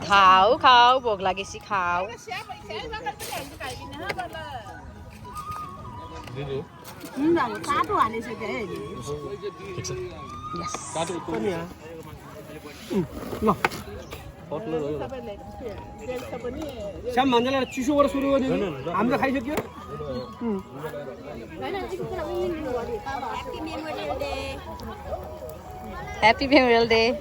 खाऊ भोक लागेपछि खाऊ श्याम भान्जालाई चिसोबाट सुरु गर्ने हाम्रो खाइसक्यो Happy Memorial Day.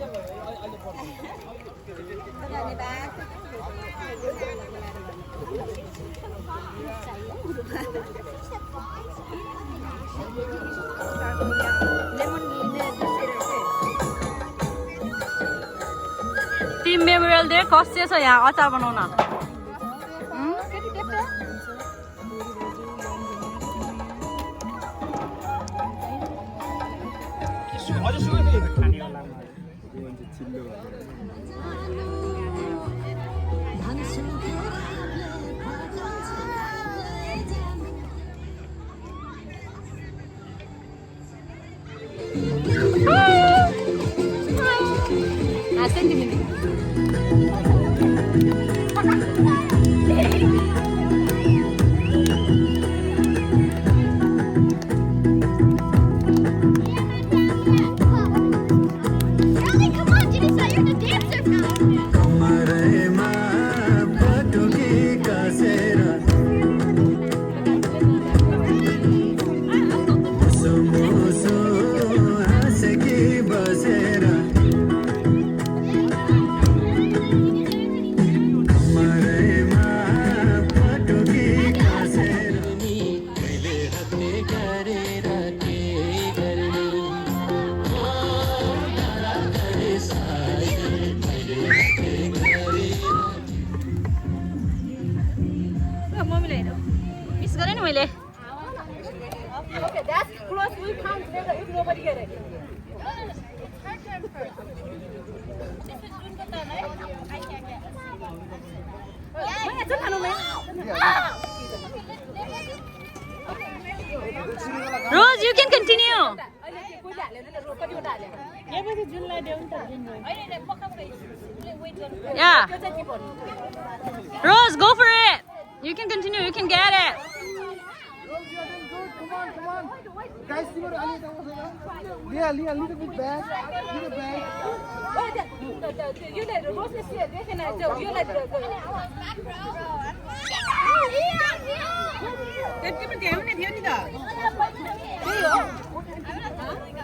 Team Memorial Day कस्तो छ यहाँ अचार बनाउन Rose, you can continue. Yeah. Rose, go for it. You can continue. You can get it. Come on. Guys, see what Ali does. Leah, little bit back. Little back. You let Rose see it. You let her go.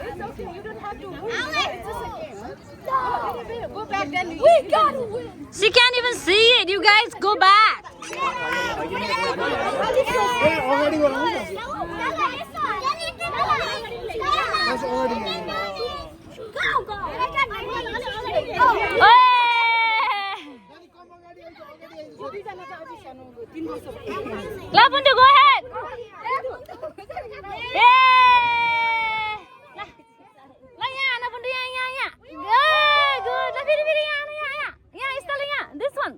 It's okay. You don't have to worry. Go back then. We got to win. She can't even see it. You guys go back. Already won. That's already won. Go. Lapundu, go ahead. Good. This one.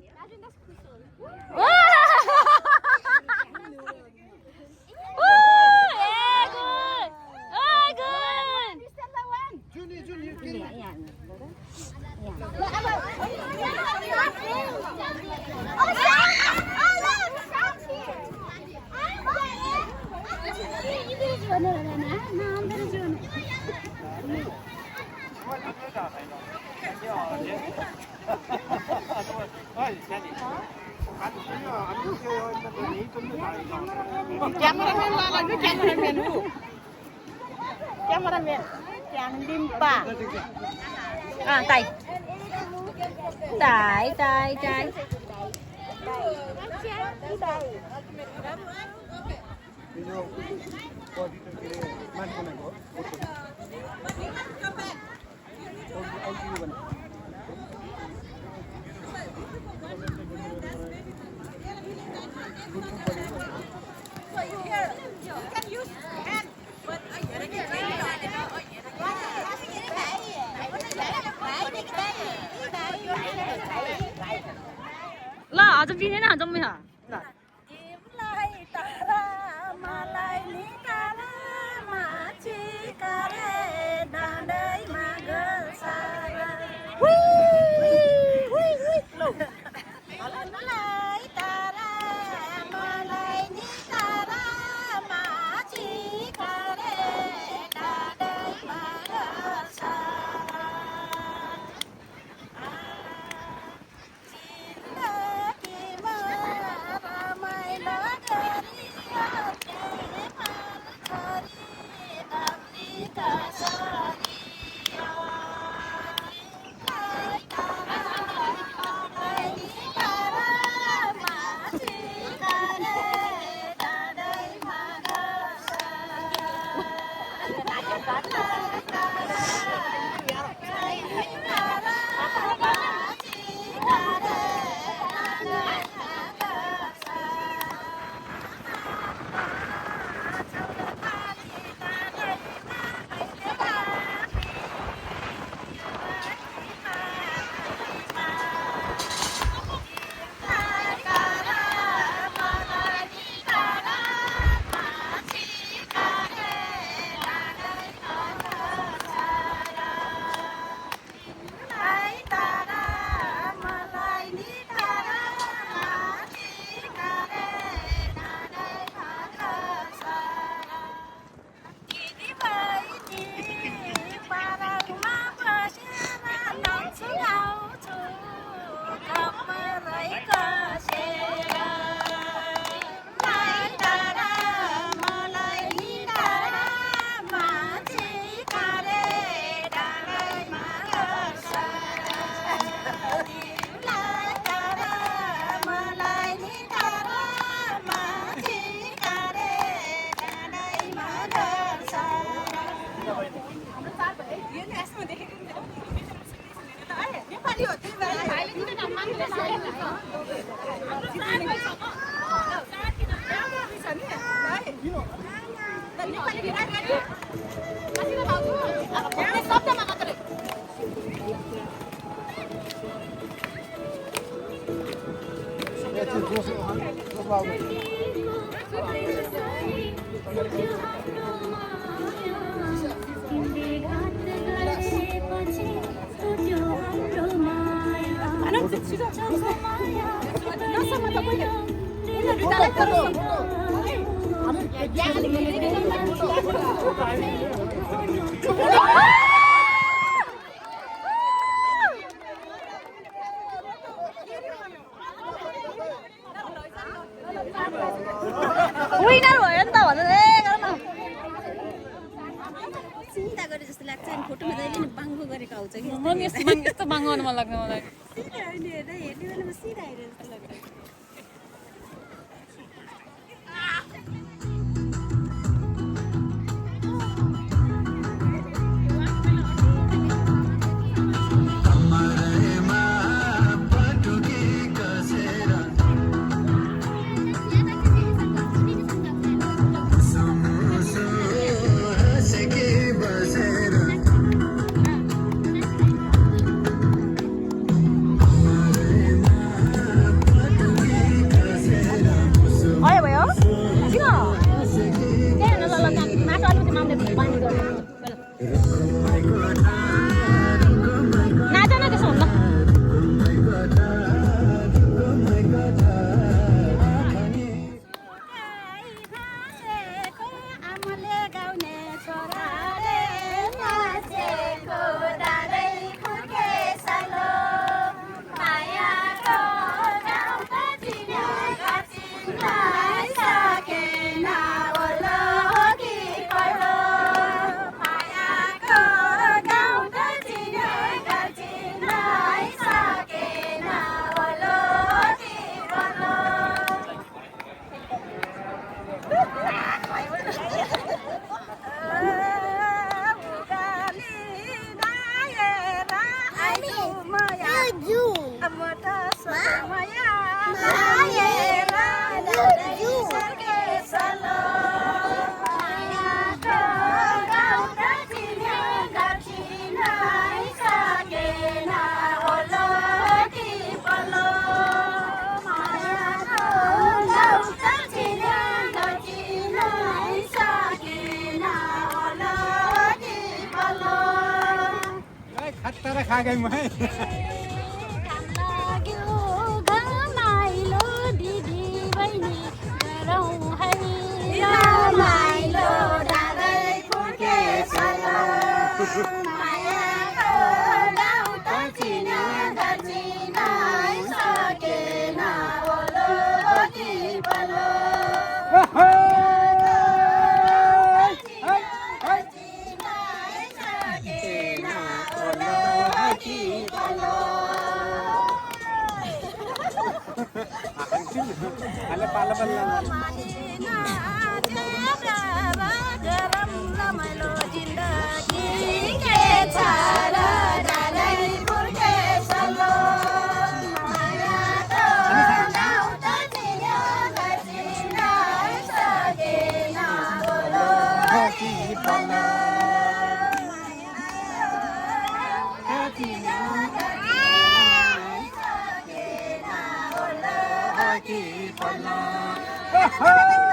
Cameraman, yang limpa. Tay. Lah, aja pinnya na dong ya. Lah. Wee! Winner भयो नि त भन्नु ए गर्न चिन्ता गरे जस्तो लाग्छ अनि फोटोमा जहिले नि बाङ्गो गरेको आउँछ कि म नि यस्तो बाङ्गो मन लाग्छ मलाई सिधा अहिले हेर्दा हेर्ने बेलामा सिधा हेरे जस्तो लाग्छ खा गई मैं Hey!